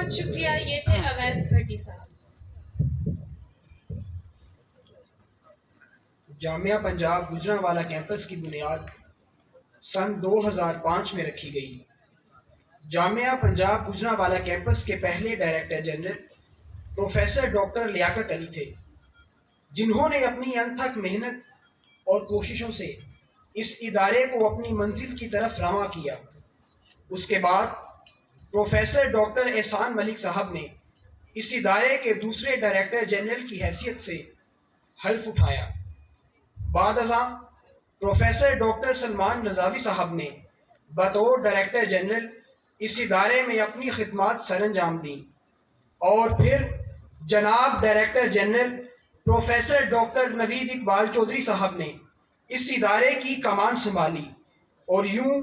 बहुत शुक्रिया। ये थे अवैस भट्टी साहब। जामिया पंजाब गुजरांवाला कैंपस की बुनियाद सन 2005 में रखी गई। जामिया पंजाब गुजरांवाला कैंपस के पहले director general professor doctor Liaquat Ali थे, जिन्होंने अपनी अनथक मेहनत और कोशिशों से इस इदारे को अपनी मंजिल की तरफ रवां किया। उसके बाद प्रोफेसर डॉक्टर एहसान मलिक साहब ने इस इदारे के दूसरे डायरेक्टर जनरल की हैसियत से हल्फ उठाया। बाद अज़ां प्रोफेसर डॉक्टर सलमान रज़ावी साहब ने बतौर डायरेक्टर जनरल इस इदारे में अपनी खिदमत सरअंजाम दी और फिर जनाब director general professor doctor Naveed Iqbal Chaudhry साहब ने इस इदारे की कमान संभाली और यूं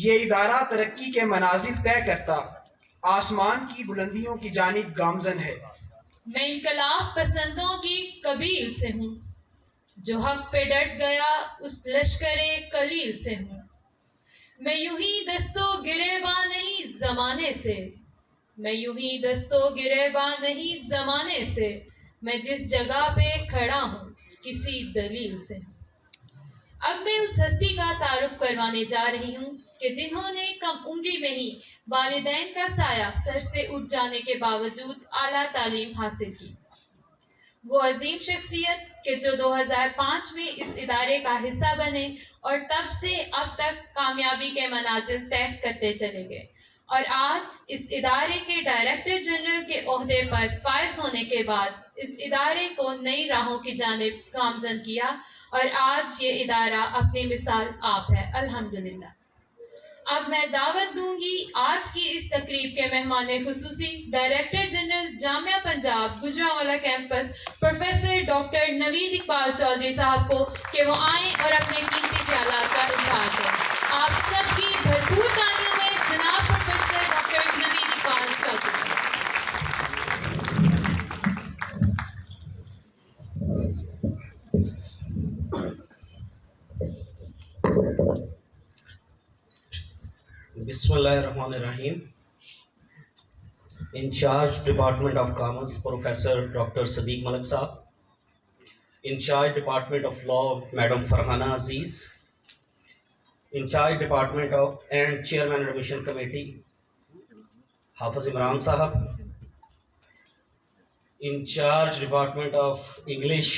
ये इदारा तरक्की के मनाजिल तय करता आसमान की बुलंदियों की जानिब गामजन है। मैं इनकलाब पसंदों की कबील से हूँ, जो हक पे डट गया उस लश्करे कलील से हूँ। मैं यूं ही दस्तो गिरेबां नहीं जमाने से, मैं यूं ही दस्तो गिरेबां नहीं जमाने से, मैं जिस जगह पे खड़ा हूँ किसी दलील से। अब मैं उस हस्ती का तारुफ करवाने जा रही हूँ कि जिन्होंने कम उम्री में ही वालिदैन का साया सर से उठ जाने के बावजूद आला तालीम हासिल की। वो अजीम शख्सियत के जो 2005 में इस इदारे का हिस्सा बने और तब से अब तक कामयाबी के मनाजिल तय करते चले गए और आज इस इदारे के डायरेक्टर जनरल के ओहदे पर फायज होने के बाद इस इदारे को नई राहों की जानिब गामजन किया और आज ये इदारा अपनी मिसाल आप है, अल्हम्दुलिल्लाह। अब मैं दावत दूंगी आज की इस तकरीब के मेहमान खुसूसी director general Jamia Punjab Gujranwala campus professor doctor Naveed Iqbal Chaudhry साहब को कि वो आएँ और अपने कीमती ख्यालात का इजहार करें। आप सबकी भरपूर तालियों में जनाब प्रोफेसर डॉक्टर नवीद इकबाल चौधरी साहब। Bismillahirrahmanirrahim. In charge Department of Commerce, Professor Dr. Sadiq Malik Saab. In charge Department of Law, Madam Farhana Aziz. In charge Department of and Chairman Admission Committee, Hafiz Imran Sahab. In charge Department of English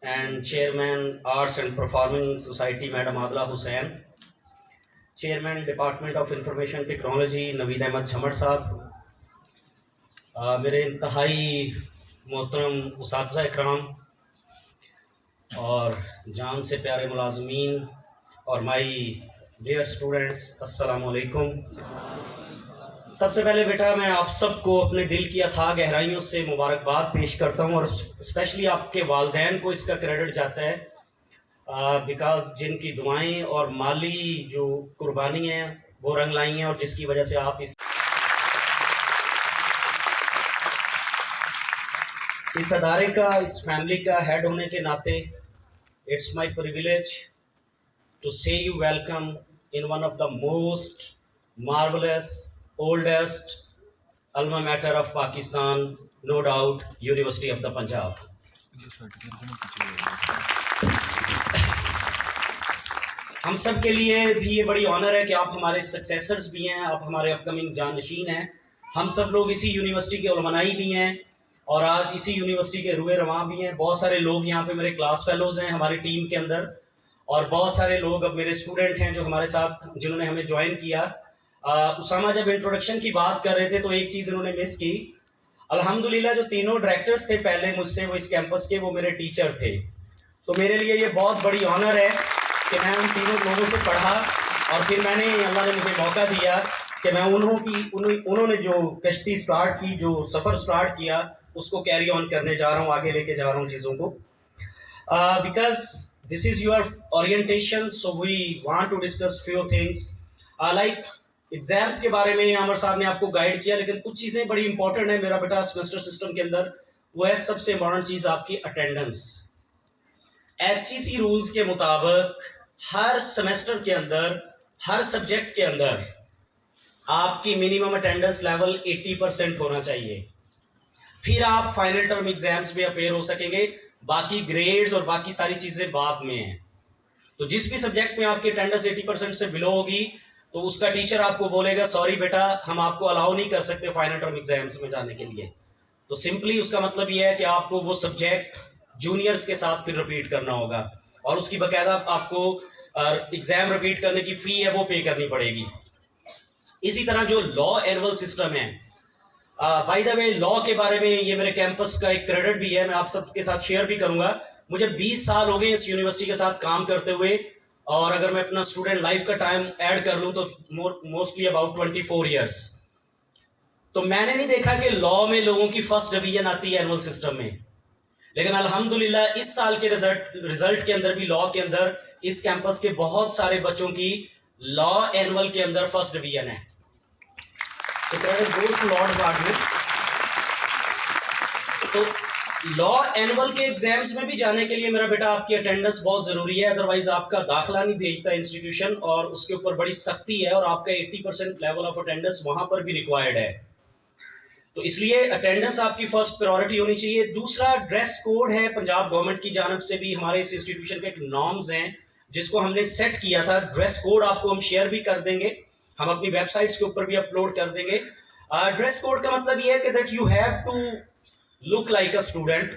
and Chairman Arts and Performing Society, Madam Adla Hussain. Chairman department of information technology Naveed Ahmed Jhamar साहब, मेरे इंतहाई मोहतरम उसातिज़ा इकराम और जान से प्यारे मुलाजमीन और my dear students, अस्सलाम वालेकुम। सबसे पहले बेटा मैं आप सबको अपने दिल की अथाह गहराइयों से मुबारकबाद पेश करता हूँ और स्पेशली आपके वालिदैन को इसका क्रेडिट जाता है बिकॉज जिनकी दुआएं और माली जो कुर्बानी है वो रंग लाई हैं और जिसकी वजह से आप इस अदारे का, इस फैमिली का हेड होने के नाते it's my privilege to say you welcome in one of the most marvellous oldest alma mater of Pakistan, no doubt university of the Punjab. हम सब के लिए भी ये बड़ी ऑनर है कि आप हमारे सक्सेसर्स भी हैं, आप हमारे अपकमिंग जानशीन हैं। हम सब लोग इसी यूनिवर्सिटी के उलमाई भी हैं और आज इसी यूनिवर्सिटी के रुए रवां भी हैं। बहुत सारे लोग यहाँ पे मेरे क्लास फेलोज़ हैं हमारी टीम के अंदर और बहुत सारे लोग अब मेरे स्टूडेंट हैं जो हमारे साथ, जिन्होंने हमें ज्वाइन किया। उसामा जब इंट्रोडक्शन की बात कर रहे थे तो एक चीज़ इन्होंने मिस की। अल्हम्दुलिल्लाह जो तीनों डायरेक्टर्स थे पहले मुझसे, वो इस कैंपस के, वो मेरे टीचर थे। तो मेरे लिए ये बहुत बड़ी ऑनर है कि मैं उन तीनों लोगों से पढ़ा और फिर मैंने, अल्लाह ने मुझे मौका दिया कि मैं उन्होंने जो कश्ती स्टार्ट की, जो सफ़र स्टार्ट किया, उसको कैरी ऑन करने जा रहा हूँ, आगे लेके जा रहा हूँ चीज़ों को। Because this is your orientation, so we want to discuss few things like exams के बारे में। अमर साहब ने आपको गाइड किया, लेकिन कुछ चीज़ें बड़ी इंपॉर्टेंट है मेरा बेटा सेमेस्टर सिस्टम के अंदर। वो है सबसे इंपॉर्टेंट चीज़ आपकी अटेंडेंस। HEC रूल्स के मुताबिक हर सेमेस्टर के अंदर, हर सब्जेक्ट के अंदर आपकी मिनिमम अटेंडेंस लेवल 80% होना चाहिए, फिर आप फाइनल टर्म एग्जाम्स में अपेयर हो सकेंगे। बाकी ग्रेड्स और बाकी सारी चीजें बाद में हैं। तो जिस भी सब्जेक्ट में आपकी अटेंडेंस 80% से बिलो होगी तो उसका टीचर आपको बोलेगा सॉरी बेटा, हम आपको अलाउ नहीं कर सकते फाइनल टर्म एग्जाम्स में जाने के लिए। तो सिंपली उसका मतलब यह है कि आपको वो सब्जेक्ट जूनियर्स के साथ फिर रिपीट करना होगा और उसकी बकायदा आपको एग्जाम रिपीट करने की फी है वो पे करनी पड़ेगी। इसी तरह जो लॉ एनुअल सिस्टम है, बाय द वे लॉ के बारे में ये मेरे कैंपस का एक क्रेडिट भी है, मैं आप सबके साथ शेयर भी करूंगा। मुझे 20 साल हो गए इस यूनिवर्सिटी के साथ काम करते हुए, और अगर मैं अपना स्टूडेंट लाइफ का टाइम ऐड कर लूं तो मोस्टली अबाउट 24 ईयर्स। तो मैंने नहीं देखा कि लॉ में लोगों की फर्स्ट डिवीजन आती है एनुअल सिस्टम में, लेकिन अल्हम्दुलिल्लाह इस साल के रिजल्ट के अंदर भी लॉ के अंदर इस कैंपस के बहुत सारे बच्चों की लॉ एनुअल के अंदर फर्स्ट डिवीजन है। तो credit goes to lord Gardner. तो लॉ एनुअल के एग्जाम्स में भी जाने के लिए मेरा बेटा आपकी अटेंडेंस बहुत जरूरी है, अदरवाइज आपका दाखिला नहीं भेजता इंस्टीट्यूशन, और उसके ऊपर बड़ी सख्ती है और आपका 80% लेवल ऑफ अटेंडेंस वहां पर भी रिक्वायर्ड है। तो इसलिए अटेंडेंस आपकी फर्स्ट प्रायोरिटी होनी चाहिए। दूसरा ड्रेस कोड है, पंजाब गवर्नमेंट की जानब से भी हमारे इस इंस्टीट्यूशन के एक नॉर्म्स हैं जिसको हमने सेट किया था। ड्रेस कोड आपको हम शेयर भी कर देंगे, हम अपनी वेबसाइट्स के ऊपर भी अपलोड कर देंगे। ड्रेस कोड का मतलब ये है कि that you have to look like a student.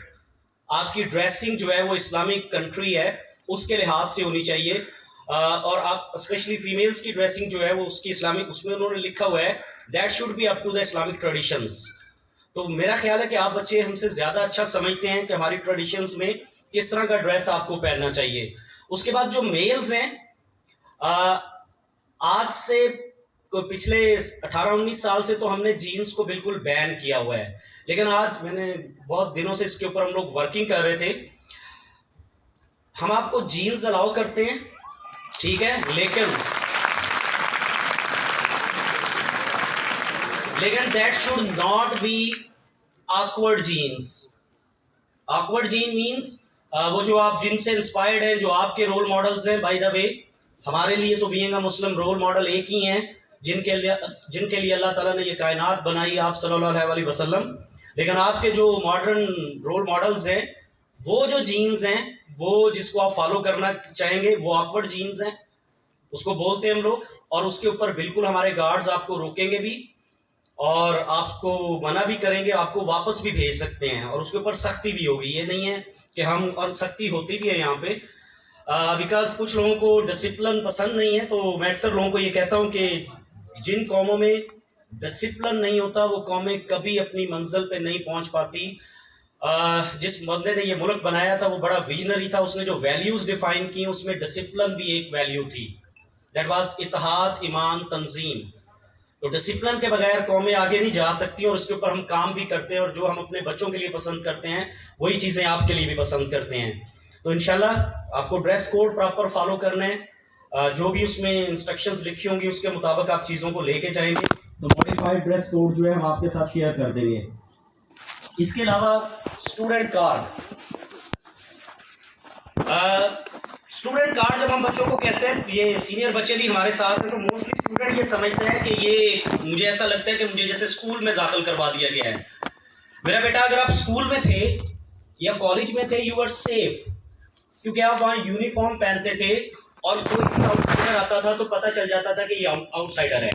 आपकी ड्रेसिंग जो है वो इस्लामिक कंट्री है उसके लिहाज से होनी चाहिए, और आप स्पेशली फीमेल्स की ड्रेसिंग जो है वो उसकी इस्लामिक, उसमें उन्होंने लिखा हुआ है that should be up to the Islamic traditions. तो मेरा ख्याल है कि आप बच्चे हमसे ज़्यादा अच्छा समझते हैं कि हमारी ट्रेडिशंस में किस तरह का ड्रेस आपको पहनना चाहिए। उसके बाद जो मेल्स हैं, आज से पिछले 18-19 साल से तो हमने जीन्स को बिल्कुल बैन किया हुआ है, लेकिन आज मैंने बहुत दिनों से इसके ऊपर हम लोग वर्किंग कर रहे थे। हम आपको जीन्स अलाउ करते हैं, ठीक है, लेकिन that should not be awkward genes. Awkward gene means वो जो आप जिनसे इंस्पायर्ड हैं, जो आपके रोल मॉडल्स हैं। बाय द वे हमारे लिए तो being a Muslim role model एक ही हैं जिनके लिए अल्लाह ताला ने ये कायनात बनाई, आप सल्लल्लाहु अलैहि वसल्लम। लेकिन आपके जो मॉडर्न रोल मॉडल्स हैं, वो जो जीन्स हैं, वो जिसको आप फॉलो करना चाहेंगे वो ऑकवर्ड जीन्स हैं, उसको बोलते हैं हम लोग। और उसके ऊपर बिल्कुल हमारे गार्ड्स आपको रोकेंगे भी और आपको मना भी करेंगे, आपको वापस भी भेज सकते हैं, और उसके ऊपर सख्ती भी होगी। ये नहीं है कि हम, और सख्ती होती भी है यहाँ पे, बिकॉज कुछ लोगों को डिसिप्लिन पसंद नहीं है। तो मैं अक्सर लोगों को ये कहता हूँ कि जिन कौमों में डिसिप्लिन नहीं होता वो कौमें कभी अपनी मंजिल पे नहीं पहुँच पाती। जिस बंदे ने ये मुल्क बनाया था वो बड़ा विजनरी था, उसने जो वैल्यूज़ डिफाइन की उसमें डिसिप्लिन भी एक वैल्यू थी, दैट वाज इत्तेहाद, ईमान, तंजीम। तो डिसिप्लिन के बगैर कौमें आगे नहीं जा सकती, और उसके ऊपर हम काम भी करते हैं, और जो हम अपने बच्चों के लिए पसंद करते हैं वही चीज़ें आपके लिए भी पसंद करते हैं। तो इंशाल्लाह आपको ड्रेस कोड प्रॉपर फॉलो करना है, जो भी उसमें इंस्ट्रक्शंस लिखी होंगी उसके मुताबिक आप चीज़ों को लेके जाएंगे। तो मॉडिफाइड ड्रेस कोड जो है हम आपके साथ शेयर कर देंगे। इसके अलावा स्टूडेंट कार्ड, स्टूडेंट कार्ड जब हम बच्चों को कहते हैं, ये सीनियर बच्चे भी हमारे साथ हैं, तो मोस्टली स्टूडेंट ये समझते हैं कि ये, मुझे ऐसा लगता है कि मुझे जैसे स्कूल में दाखिल करवा दिया गया है। मेरा बेटा अगर आप स्कूल में थे या कॉलेज में थे, यू आर सेफ, क्योंकि आप वहाँ यूनिफॉर्म पहनते थे और कोई आउटसाइडर आता था तो पता चल जाता था कि ये आउटसाइडर है।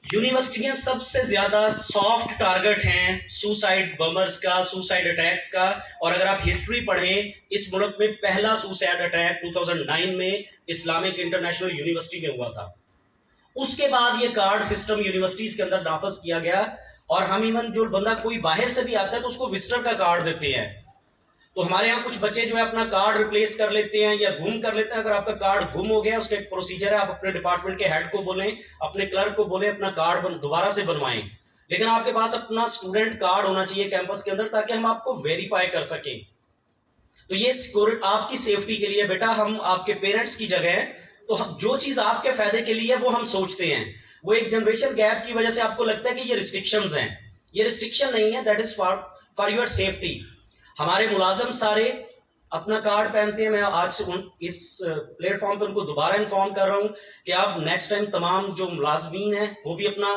यूनिवर्सिटियां सबसे ज्यादा सॉफ्ट टारगेट हैं सुसाइड बमर्स का, सुसाइड अटैक्स का। और अगर आप हिस्ट्री पढ़ें, इस मुल्क में पहला सुसाइड अटैक 2009 में इस्लामिक इंटरनेशनल यूनिवर्सिटी में हुआ था। उसके बाद ये कार्ड सिस्टम यूनिवर्सिटीज के अंदर नाफज किया गया, और हम इवन जो बंदा कोई बाहर से भी आता है तो उसको विजिटर का कार्ड देते हैं। तो हमारे यहाँ कुछ बच्चे जो है अपना कार्ड रिप्लेस कर लेते हैं या गुम कर लेते हैं। अगर आपका कार्ड गुम हो गया, उसका एक प्रोसीजर है, आप अपने डिपार्टमेंट के हेड को बोलें, अपने क्लर्क को बोलें अपना कार्ड दोबारा से बनवाएं। लेकिन आपके पास अपना स्टूडेंट कार्ड होना चाहिए कैंपस के अंदर, ताकि हम आपको वेरीफाई कर सकें। तो ये सिक्योरिटी आपकी सेफ्टी के लिए बेटा, हम आपके पेरेंट्स की जगह है, तो जो चीज़ आपके फायदे के लिए वो हम सोचते हैं। वो एक जनरेशन गैप की वजह से आपको लगता है कि ये रिस्ट्रिक्शंस हैं, ये रिस्ट्रिक्शन नहीं है, that is for your safety. हमारे मुलाजम सारे अपना कार्ड पहनते हैं। मैं आज से इस प्लेटफॉर्म पर उनको दोबारा इन्फॉर्म कर रहा हूँ कि आप नेक्स्ट टाइम तमाम जो मुलाजमीन हैं वो भी अपना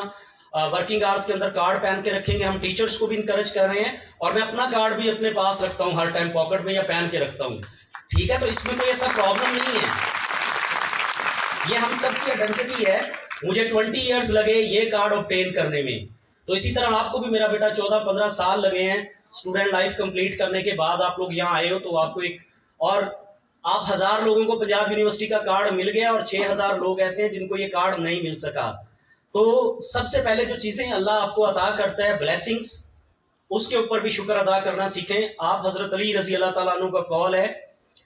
वर्किंग आवर्स के अंदर कार्ड पहन के रखेंगे। हम टीचर्स को भी इनकरेज कर रहे हैं और मैं अपना कार्ड भी अपने पास रखता हूँ हर टाइम पॉकेट में या पहन के रखता हूँ, ठीक है। तो इसमें कोई ऐसा प्रॉब्लम नहीं है, ये हम सब की आइडेंटिटी है। मुझे 20 ईयर्स लगे ये कार्ड ऑब्टेन करने में, तो इसी तरह आपको भी मेरा बेटा 14-15 साल लगे हैं स्टूडेंट लाइफ कंप्लीट करने के बाद आप लोग यहाँ आए हो। तो आपको एक और आप 1000 लोगों को पंजाब यूनिवर्सिटी का कार्ड मिल गया और 6000 लोग ऐसे हैं जिनको ये कार्ड नहीं मिल सका। तो सबसे पहले जो चीज़ें अल्लाह आपको अता करता है ब्लेसिंग्स, उसके ऊपर भी शुक्र अदा करना सीखें। आप हज़रत अली रज़ी अल्लाह ताला अन्हु का कौल है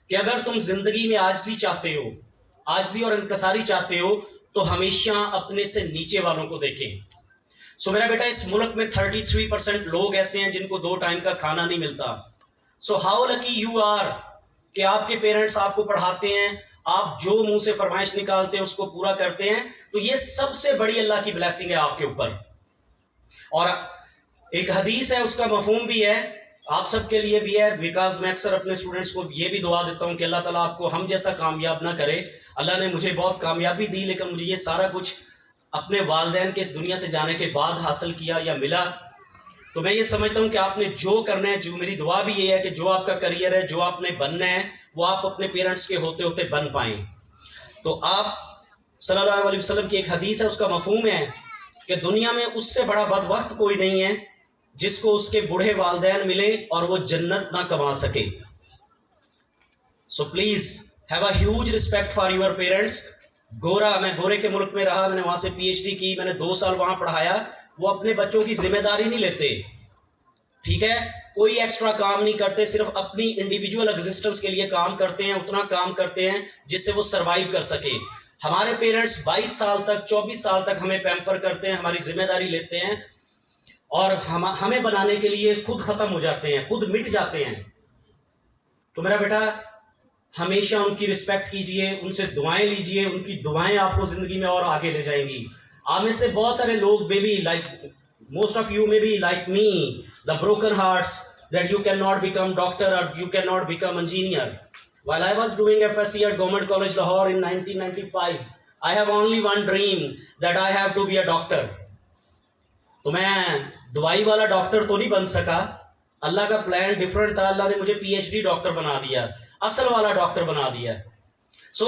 कि अगर तुम जिंदगी में आजिज़ी चाहते हो, आजिज़ी और इनकसारी चाहते हो, तो हमेशा अपने से नीचे वालों को देखें। सो मेरा बेटा, इस मुल्क में 33% लोग ऐसे हैं जिनको 2 टाइम का खाना नहीं मिलता। So how lucky you are कि आपके पेरेंट्स आपको पढ़ाते हैं, आप जो मुंह से फरमाइश निकालते हैं उसको पूरा करते हैं। तो ये सबसे बड़ी अल्लाह की ब्लेसिंग है आपके ऊपर। और एक हदीस है, उसका मफहूम भी है, आप सबके लिए भी है, बिकॉज मैं अक्सर अपने स्टूडेंट्स को ये भी दुआ देता हूँ कि अल्लाह ताला आपको हम जैसा कामयाब ना करे। अल्लाह ने मुझे बहुत कामयाबी दी, लेकिन मुझे ये सारा कुछ अपने वालिदैन के इस दुनिया से जाने के बाद हासिल किया या मिला। तो मैं ये समझता हूँ कि आपने जो करना है, जो मेरी दुआ भी ये है कि जो आपका करियर है, जो आपने बनना है, वो आप अपने पेरेंट्स के होते होते बन पाएँ। तो आप सल्लल्लाहु अलैहि वसल्लम की एक हदीस है, उसका मफहूम है कि दुनिया में उससे बड़ा बदबख्त कोई नहीं है जिसको उसके बूढ़े वालिदैन मिले और वो जन्नत ना कमा सके। So please have a huge respect for your parents. मैं गोरे के मुल्क में रहा, मैंने वहाँ से PhD की, मैंने 2 साल वहाँ पढ़ाया। वो अपने बच्चों की जिम्मेदारी नहीं लेते, ठीक है, कोई एक्स्ट्रा काम नहीं करते, सिर्फ अपनी इंडिविजुअल एग्जिस्टेंस के लिए काम करते हैं, उतना काम करते हैं जिससे वो सरवाइव कर सके। हमारे पेरेंट्स 22 साल तक, 24 साल तक हमें पैम्पर करते हैं, हमारी जिम्मेदारी लेते हैं और हमें बनाने के लिए खुद ख़त्म हो जाते हैं, खुद मिट जाते हैं। तो मेरा बेटा, हमेशा उनकी रिस्पेक्ट कीजिए, उनसे दुआएं लीजिए, उनकी दुआएं आपको ज़िंदगी में और आगे ले जाएंगी। आप में से बहुत सारे लोग baby like most of you may be like me, the broken hearts that you can not become doctor और you can not become engineer. While I was doing FSC at Government College Lahore in 1995, I have only one dream that I have to be a doctor. तो मैं दवाई वाला doctor तो नहीं बन सका, अल्लाह का प्लान डिफरेंट था, अल्लाह ने मुझे PhD डॉक्टर बना दिया, असल वाला डॉक्टर बना दिया। So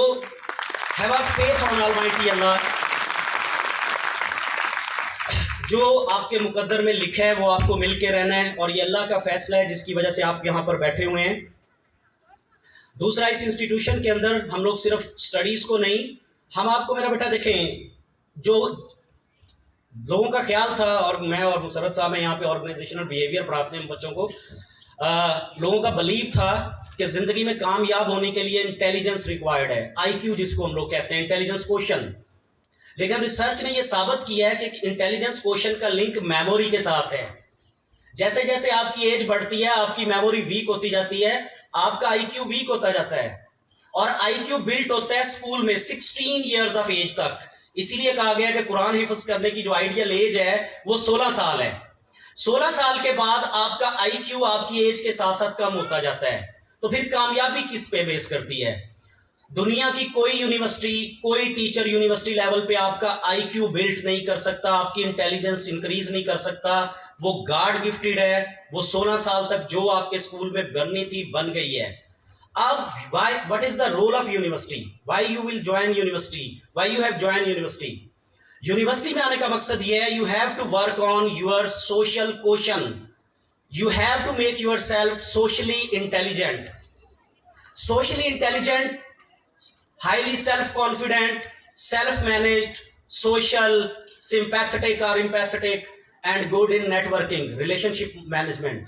have a faith on almighty Allah. जो आपके मुकद्दर में लिखा है वो आपको मिल के रहना है और ये अल्लाह का फैसला है जिसकी वजह से आप यहाँ पर बैठे हुए हैं। दूसरा, इस इंस्टीट्यूशन के अंदर हम लोग सिर्फ स्टडीज़ को नहीं, हम आपको मेरा बेटा देखें, जो लोगों का ख्याल था, और मैं और मुसरत साहब हैं यहाँ पे ऑर्गेनाइजेशनल बिहेवियर पढ़ाते हैं बच्चों को, लोगों का बिलीव था कि ज़िंदगी में कामयाब होने के लिए इंटेलिजेंस रिक्वायर्ड है, IQ जिसको हम लोग कहते हैं, इंटेलिजेंस क्वोशंट। लेकिन रिसर्च ने ये साबित किया है कि इंटेलिजेंस क्वोशंट का लिंक मेमोरी के साथ है। जैसे जैसे आपकी एज बढ़ती है, आपकी मेमोरी वीक होती जाती है, आपका IQ वीक होता जाता है। और IQ बिल्ट होता है स्कूल में 16 ईयर्स ऑफ एज तक। इसीलिए कहा गया कि कुरान हिफ्ज करने की जो आइडियल एज है वो 16 साल है। 16 साल के बाद आपका IQ आपकी एज के साथ साथ कम होता जाता है। तो फिर कामयाबी किस पे बेस करती है? दुनिया की कोई यूनिवर्सिटी, कोई टीचर यूनिवर्सिटी लेवल पे आपका IQ बिल्ट नहीं कर सकता, आपकी इंटेलिजेंस इंक्रीज नहीं कर सकता। वो गॉड गिफ्टेड है, वो 16 साल तक जो आपके स्कूल में बननी थी बन गई है। अब what is the role of university? Why you will join university? Why you have join university? University में आने का मकसद ये है, you have to work on your social quotient, you have to make your self socially intelligent. Socially intelligent, highly self confident, self managed, social, sympathetic और empathetic and good in networking, relationship management.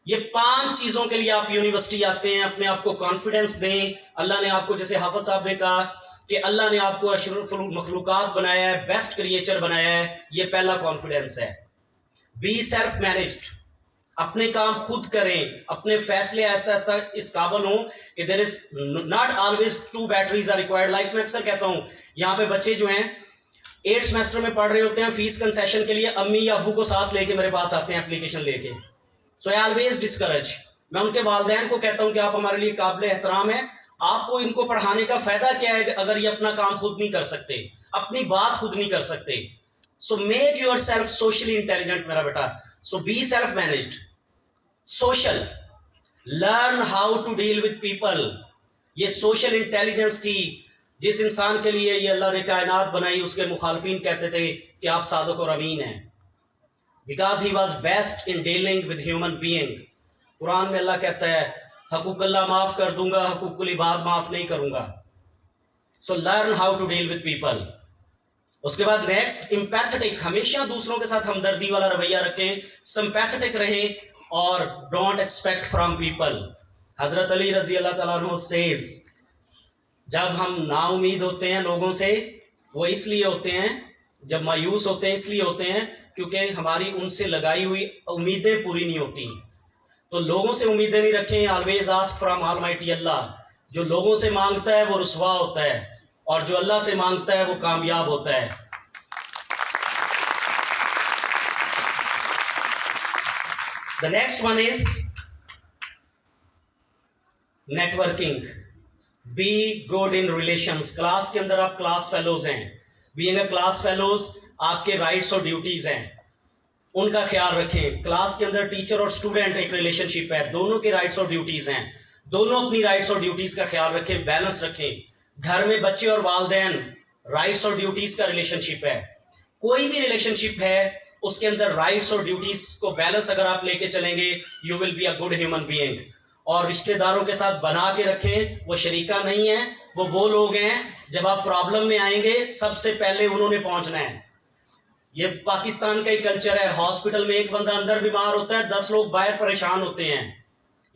ये 5 चीजों के लिए आप university आते हैं। अपने आप को कॉन्फिडेंस दें। अल्लाह ने आपको, जैसे हाफिज साहब ने कहा कि अल्लाह ने आपको अशरफुल मखलूकात बनाया है, बेस्ट क्रिएचर बनाया है, ये पहला कॉन्फिडेंस है। बी सेल्फ मैनेज्ड, अपने काम खुद करें, अपने फैसले आहिस्ता आहिस्ता इस काबिल हों कि there is not always 2 batteries are required. Like मैं अक्सर कहता हूँ, यहाँ पे बच्चे जो हैं 8th सेमेस्टर में पढ़ रहे होते हैं, फीस कंसेशन के लिए अम्मी या अब्बू को साथ लेके मेरे पास आते हैं एप्लीकेशन लेके। सो आई ऑलवेज डिस्करेज, मैं उनके वालिदैन को कहता हूं कि आप हमारे लिए काबिल एहतराम हैं। आपको इनको पढ़ाने का फायदा क्या है अगर ये अपना काम खुद नहीं कर सकते, अपनी बात खुद नहीं कर सकते। So make your self socially intelligent मेरा बेटा। So be self managed, social, learn how to deal with people. ये सोशल इंटेलिजेंस थी जिस इंसान के लिए ये अल्लाह ने कायनात बनाई। उसके मुखालफिन कहते थे कि आप सादक और अमीन हैं, because he was best in dealing with human being. Quran में अल्लाह कहता है हकूक अल्लाह माफ कर दूंगा, हकूकुल इबाद माफ नहीं करूंगा। So learn how to deal with people. उसके बाद नेक्स्ट, एम्पैथेटिक, हमेशा दूसरों के साथ हमदर्दी वाला रवैया रखें, सिंपैथेटिक रहें और डोंट एक्सपेक्ट फ्रॉम पीपल। हजरत अली रजी अल्लाह तआला अन्हु सेज, जब हम नाउमीद होते हैं लोगों से, वो इसलिए होते हैं, जब मायूस होते हैं इसलिए होते हैं क्योंकि हमारी उनसे लगाई हुई उम्मीदें पूरी नहीं होती। तो लोगों से उम्मीदें नहीं रखें। Always ask from almighty Allah. जो लोगों से मांगता है वो रुसवा होता है और जो अल्लाह से मांगता है वो कामयाब होता है। The next one is networking. Be good in relations. Class के अंदर आप क्लास फेलोज हैं, बीइंग अ क्लास फेलोज आपके राइट्स और ड्यूटीज हैं, उनका ख्याल रखें। क्लास के अंदर टीचर और स्टूडेंट एक रिलेशनशिप है, दोनों के राइट्स और ड्यूटीज हैं, दोनों अपनी राइट्स और ड्यूटीज का ख्याल रखें, बैलेंस रखें। घर में बच्चे और वालिदैन, राइट्स और ड्यूटीज का रिलेशनशिप है। कोई भी रिलेशनशिप है उसके अंदर राइट्स और ड्यूटीज को बैलेंस अगर आप लेके चलेंगे, you will be a good human being. और रिश्तेदारों के साथ बना के रखें, वो शरीका नहीं है, वो लोग हैं जब आप प्रॉब्लम में आएंगे सबसे पहले उन्होंने पहुंचना है। ये पाकिस्तान का ही कल्चर है। हॉस्पिटल में एक बंदा अंदर बीमार होता है, 10 लोग बाहर परेशान होते हैं।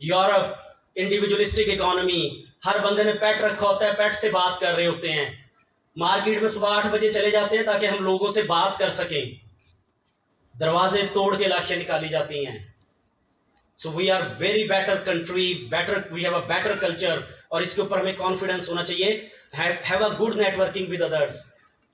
यूरोप, इंडिविजुअलिस्टिक इकोनॉमी, हर बंदे ने पेट रखा होता है, पेट से बात कर रहे होते हैं। मार्केट में सुबह 8 बजे चले जाते हैं ताकि हम लोगों से बात कर सकें, दरवाजे तोड़ के लाशें निकाली जाती हैं। So we are very better country, better, we have a better culture, और इसके ऊपर हमें कॉन्फिडेंस होना चाहिए। Have a good networking with others.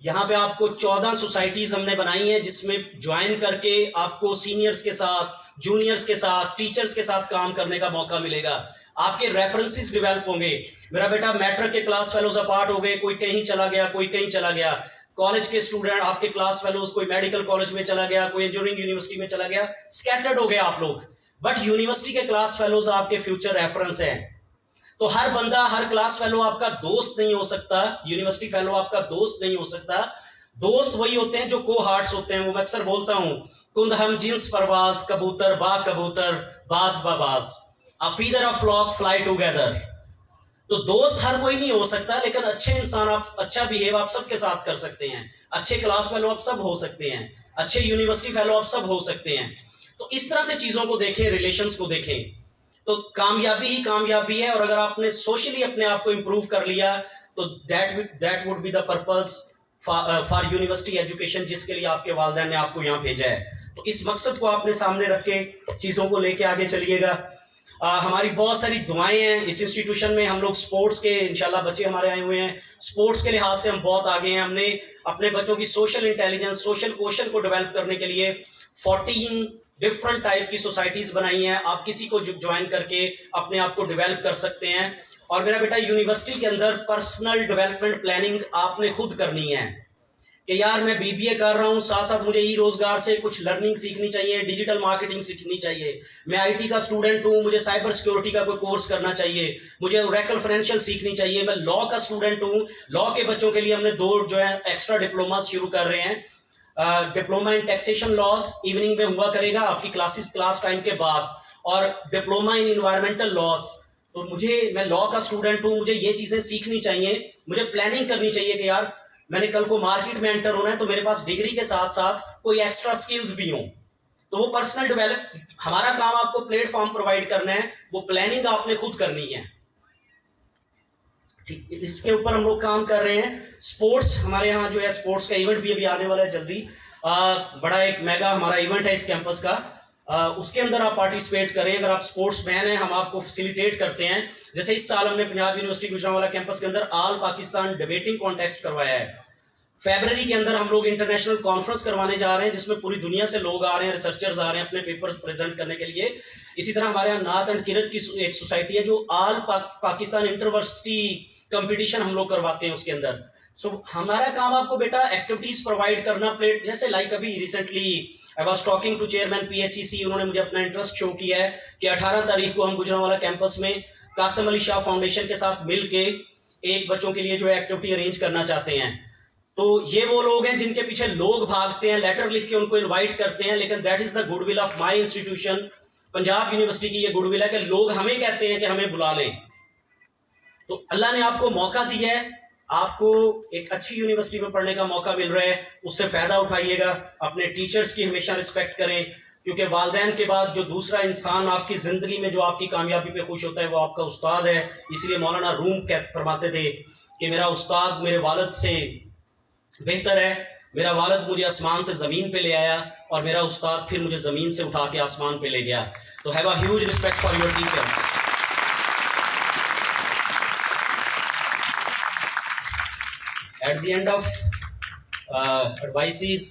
यहाँ पे आपको 14 सोसाइटीज हमने बनाई हैं जिसमें ज्वाइन करके आपको सीनियर्स के साथ, जूनियर्स के साथ, टीचर्स के साथ काम करने का मौका मिलेगा। आपके रेफरेंसेस डेवलप होंगे। मेरा बेटा मैट्रिक के क्लास फेलोज अपार्ट हो गए, कोई कहीं चला गया, कोई कहीं चला गया। कॉलेज के स्टूडेंट आपके क्लास फेलोज, कोई मेडिकल कॉलेज में चला गया, कोई इंजीनियरिंग यूनिवर्सिटी में चला गया, स्कैटर्ड हो गए आप लोग। बट यूनिवर्सिटी के क्लास फेलोज आपके फ्यूचर रेफरेंस हैं। तो हर बंदा, हर क्लास फेलो आपका दोस्त नहीं हो सकता, यूनिवर्सिटी फेलो आपका दोस्त नहीं हो सकता। दोस्त वही होते हैं जो को हार्ट्स होते हैं। वो मैं अक्सर बोलता हूं, कुंद हम जिन्स परवाज, कबूतर बा कबूतर, बाज बाबाज, a feather a flock fly together. तो दोस्त हर कोई नहीं हो सकता, लेकिन अच्छे इंसान, आप अच्छा बिहेव आप सबके साथ कर सकते हैं। अच्छे क्लास फेलो आप सब हो सकते हैं, अच्छे यूनिवर्सिटी फेलो आप सब हो सकते हैं। तो इस तरह से चीजों को देखें, रिलेशंस को देखें, तो कामयाबी ही कामयाबी है। और अगर आपने सोशली अपने आप को इंप्रूव कर लिया तो that would be the purpose for university education, जिसके लिए आपके वालिदैन ने आपको यहाँ भेजा है। तो इस मकसद को आपने सामने रख के चीज़ों को लेके आगे चलिएगा। हमारी बहुत सारी दुआएं हैं इस इंस्टीट्यूशन में। हम लोग स्पोर्ट्स के, इंशाल्लाह बच्चे हमारे आए हुए हैं, स्पोर्ट्स के लिहाज से हम बहुत आगे हैं। हमने अपने बच्चों की सोशल इंटेलिजेंस, सोशल क्वेश्चन को डेवलप करने के लिए 14 डिफरेंट टाइप की सोसाइटीज बनाई हैं। आप किसी को ज्वाइन करके अपने आप को डेवलप कर सकते हैं। और मेरा बेटा, यूनिवर्सिटी के अंदर पर्सनल डेवलपमेंट प्लानिंग आपने खुद करनी है कि यार मैं बीबीए कर रहा हूँ, साथ साथ मुझे ई रोजगार से कुछ लर्निंग सीखनी चाहिए, डिजिटल मार्केटिंग सीखनी चाहिए। मैं आईटी का स्टूडेंट हूँ, मुझे साइबर सिक्योरिटी का कोई कोर्स करना चाहिए, मुझे ओरेकल फाइनेंशियल सीखनी चाहिए। मैं लॉ का स्टूडेंट हूँ, लॉ के बच्चों के लिए हमने 2 जो है एक्स्ट्रा डिप्लोमा शुरू कर रहे हैं। Diploma in taxation laws evening में हुआ करेगा आपकी क्लास टाइम के बाद, और डिप्लोमा इन इन्वायरमेंटल लॉज। तो मैं लॉ का स्टूडेंट हूँ, मुझे ये चीजें सीखनी चाहिए, मुझे प्लानिंग करनी चाहिए कि यार मैंने कल को मार्केट में एंटर होना है तो मेरे पास डिग्री के साथ साथ कोई एक्स्ट्रा स्किल्स भी हों। तो वो पर्सनल डेवलप, हमारा काम आपको प्लेटफॉर्म प्रोवाइड करना है, वो प्लानिंग आपने खुद करनी है। ठीक, इसके ऊपर हम लोग काम कर रहे हैं। स्पोर्ट्स, हमारे यहाँ जो है स्पोर्ट्स का इवेंट भी अभी आने वाला है जल्दी। बड़ा एक मेगा हमारा इवेंट है इस कैंपस का, उसके अंदर आप पार्टिसिपेट करें। अगर आप स्पोर्ट्स मैन हैं, हम आपको फैसिलिटेट करते हैं। जैसे इस साल हमने पंजाब यूनिवर्सिटी गुजरांवाला कैंपस के अंदर ऑल पाकिस्तान डिबेटिंग कॉन्टेस्ट करवाया है। फरवरी के अंदर हम लोग इंटरनेशनल कॉन्फ्रेंस करवाने जा रहे हैं जिसमें पूरी दुनिया से लोग आ रहे हैं, रिसर्चर्स आ रहे हैं अपने पेपर्स प्रेजेंट करने के लिए। इसी तरह हमारे यहाँ नात एंड किरत की एक सोसाइटी है जो ऑल पाकिस्तान इंटरवर्सिटी कंपटीशन हम लोग करवाते हैं उसके अंदर। सो हमारा काम आपको बेटा एक्टिविटीज प्रोवाइड करना, प्लेट जैसे लाइक अभी recently I was talking to chairman PHEC, उन्होंने मुझे अपना इंटरेस्ट शो किया है कि 18 तारीख को हम गुजरांवाला कैंपस में कासिम अली शाह फाउंडेशन के साथ मिल के एक बच्चों के लिए जो है एक्टिविटी अरेंज करना चाहते हैं। तो ये वो लोग हैं जिनके पीछे लोग भागते हैं, लेटर लिख के उनको इनवाइट करते हैं, लेकिन that is the goodwill of my institution. Punjab university की ये गुडविल है कि लोग हमें कहते हैं कि हमें बुला लें। तो अल्लाह ने आपको मौका दिया है, आपको एक अच्छी यूनिवर्सिटी में पढ़ने का मौका मिल रहा है, उससे फायदा उठाइएगा। अपने टीचर्स की हमेशा रिस्पेक्ट करें, क्योंकि वालिदैन के बाद जो दूसरा इंसान आपकी ज़िंदगी में जो आपकी कामयाबी पे खुश होता है वो आपका उस्ताद है। इसलिए मौलाना रूम फरमाते थे कि मेरा उस्ताद मेरे वालिद से बेहतर है, मेरा वालिद मुझे आसमान से ज़मीन पे ले आया और मेरा उस्ताद फिर मुझे ज़मीन से उठा के आसमान पे ले गया। तो have a huge respect for your teachers. Eight the end of advices,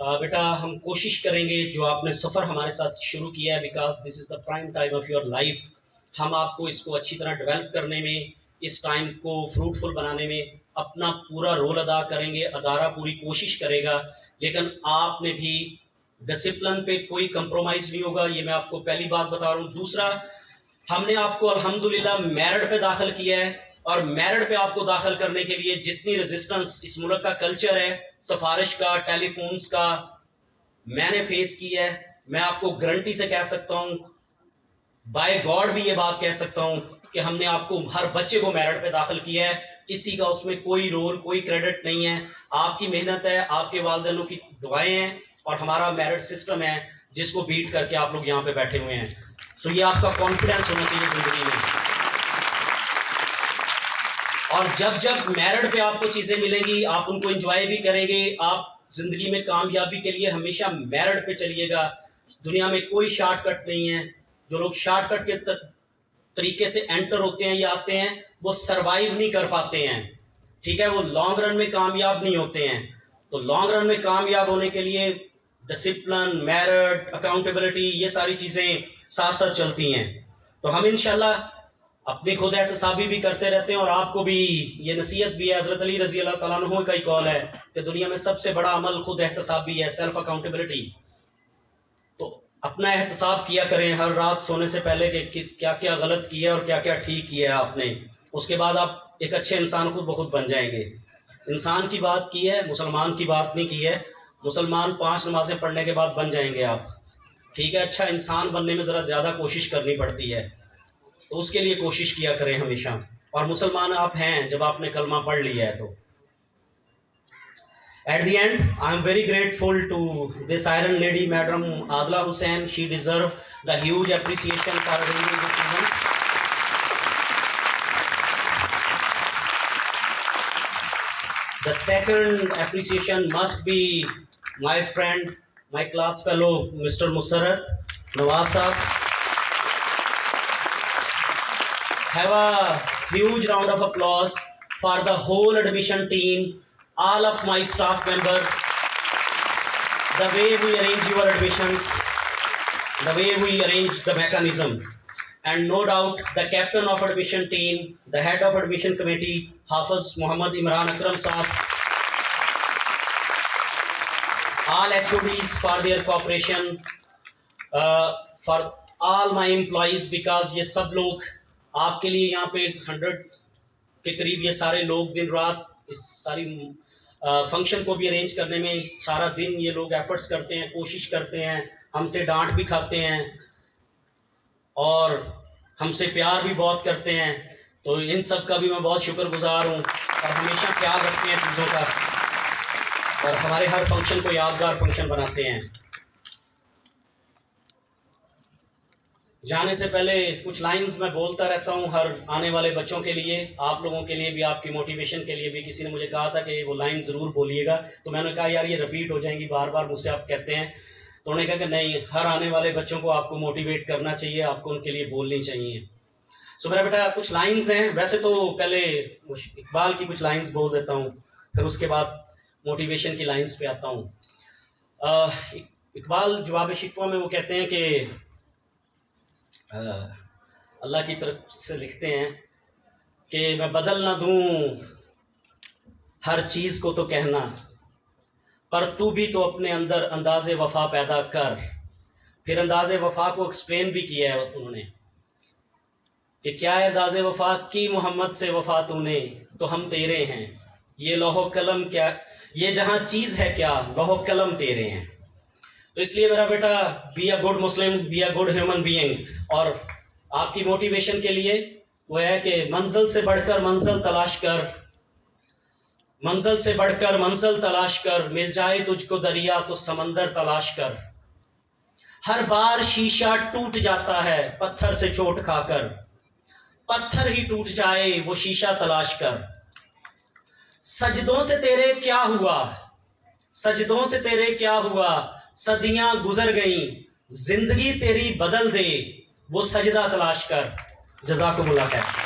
बेटा हम कोशिश करेंगे जो आपने सफ़र हमारे साथ शुरू किया है, because this is the prime time of your life, हम आपको इसको अच्छी तरह डेवलप करने में, इस टाइम को फ्रूटफुल बनाने में अपना पूरा रोल अदा करेंगे। अदारा पूरी कोशिश करेगा, लेकिन आपने भी डिसिप्लिन पे कोई कंप्रोमाइज़ नहीं होगा, ये मैं आपको पहली बात बता रहा हूँ। दूसरा, हमने आपको अल्हम्दुलिल्लाह मेरिट पे दाखिल किया है, और मेरिट पे आपको दाखिल करने के लिए जितनी रेजिस्टेंस इस मुल्क का कल्चर है, सिफारिश का, टेलीफोन्स का, मैंने फेस की है। मैं आपको गारंटी से कह सकता हूँ, बाय गॉड भी ये बात कह सकता हूँ कि हमने आपको हर बच्चे को मेरिट पे दाखिल किया है, किसी का उसमें कोई रोल कोई क्रेडिट नहीं है। आपकी मेहनत है, आपके वालिदैनों की दुआएं हैं, और हमारा मेरिट सिस्टम है जिसको बीट करके आप लोग यहाँ पे बैठे हुए हैं। सो ये आपका कॉन्फिडेंस होना चाहिए ज़िंदगी में। और जब जब मेरिट पे आपको चीज़ें मिलेंगी आप उनको एंजॉय भी करेंगे। आप ज़िंदगी में कामयाबी के लिए हमेशा मेरिट पे चलिएगा। दुनिया में कोई शॉर्टकट नहीं है। जो लोग शॉर्टकट के तरीके से एंटर होते हैं या आते हैं वो सरवाइव नहीं कर पाते हैं, ठीक है, वो लॉन्ग रन में कामयाब नहीं होते हैं। तो लॉन्ग रन में कामयाब होने के लिए डिसिप्लिन, मेरिट, अकाउंटेबिलिटी, ये सारी चीज़ें साथ साथ चलती हैं। तो हम इंशाल्लाह अपनी खुद एहतसाबी भी करते रहते हैं, और आपको भी ये नसीहत भी है। हज़रत अली रज़ी अल्लाह तआला अन्हु का ही कौल है कि दुनिया में सबसे बड़ा अमल खुद एहतसाबी है, सेल्फ अकाउंटेबिलिटी। तो अपना एहतसाब किया करें हर रात सोने से पहले कि क्या क्या गलत किया और क्या क्या ठीक किया है आपने। उसके बाद आप एक अच्छे इंसान खुद ब खुद बन जाएंगे। इंसान की बात की है, मुसलमान की बात नहीं की है। मुसलमान 5 नमाज़ें पढ़ने के बाद बन जाएंगे आप, ठीक है। अच्छा इंसान बनने में ज़रा ज़्यादा कोशिश करनी पड़ती है, तो उसके लिए कोशिश किया करें हमेशा। और मुसलमान आप हैं जब आपने कलमा पढ़ लिया है। तो at the end I am very grateful to this iron lady madam Adla Hussain. She deserve the huge appreciation for arranging this event. The second appreciation must be my friend, my class fellow, Mr. Musarrat Nawaz Sahab. Have a huge round of applause for the whole admission team, all of my staff members. The way we arrange your admissions, the way we arrange the mechanism. And no doubt the captain of admission team, the head of admission committee, Hafiz Muhammad Imran Akram Sahab, all HODs for their cooperation, for all my employees, because ये सब लोग आपके लिए यहाँ पे 100 के करीब ये सारे लोग दिन रात इस सारी फंक्शन को भी अरेंज करने में सारा दिन ये लोग एफर्ट्स करते हैं, कोशिश करते हैं, हमसे डांट भी खाते हैं और हमसे प्यार भी बहुत करते हैं। तो इन सब का भी मैं बहुत शुक्रगुजार हूँ, और हमेशा ख्याल रखते हैं चीज़ों का, और हमारे हर फंक्शन को यादगार फंक्शन बनाते हैं। जाने से पहले कुछ लाइंस मैं बोलता रहता हूँ हर आने वाले बच्चों के लिए, आप लोगों के लिए भी, आपकी मोटिवेशन के लिए भी। किसी ने मुझे कहा था कि वो लाइन ज़रूर बोलिएगा, तो मैंने कहा यार ये रिपीट हो जाएंगी बार बार, मुझसे आप कहते हैं। तो उन्होंने कहा कि नहीं, हर आने वाले बच्चों को आपको मोटिवेट करना चाहिए, आपको उनके लिए बोलनी चाहिए। सो मेरा बेटा कुछ लाइंस हैं, वैसे तो पहले इकबाल की कुछ लाइंस बोल देता हूँ, फिर उसके बाद मोटिवेशन की लाइंस पे आता हूँ। इकबाल जवाब शिकवा में वो कहते हैं कि अल्लाह की तरफ से लिखते हैं कि मैं बदल ना दूँ हर चीज़ को तो कहना, पर तू भी तो अपने अंदर अंदाज़े वफ़ा पैदा कर। फिर अंदाज़े वफ़ा को एक्सप्लेन भी किया है उन्होंने कि क्या है अंदाज़े वफ़ा की मोहम्मद से वफ़ा तूने तो हम तेरे हैं, ये लौहो कलम क्या, ये जहाँ चीज़ है क्या, लौहो कलम तेरे हैं। तो इसलिए मेरा बेटा, be a good Muslim, be a good human being. और आपकी मोटिवेशन के लिए वो है कि मंजिल से बढ़कर मंजिल तलाश कर, मंजिल से बढ़कर मंजिल तलाश कर, मिल जाए तुझको दरिया तो समंदर तलाश कर। हर बार शीशा टूट जाता है पत्थर से चोट खाकर, पत्थर ही टूट जाए वो शीशा तलाश कर। सजदों से तेरे क्या हुआ, सजदों से तेरे क्या हुआ, सदियां गुजर गईं, जिंदगी तेरी बदल दे वो सजदा तलाश कर। जज़ाकुमुल्लाह खैर।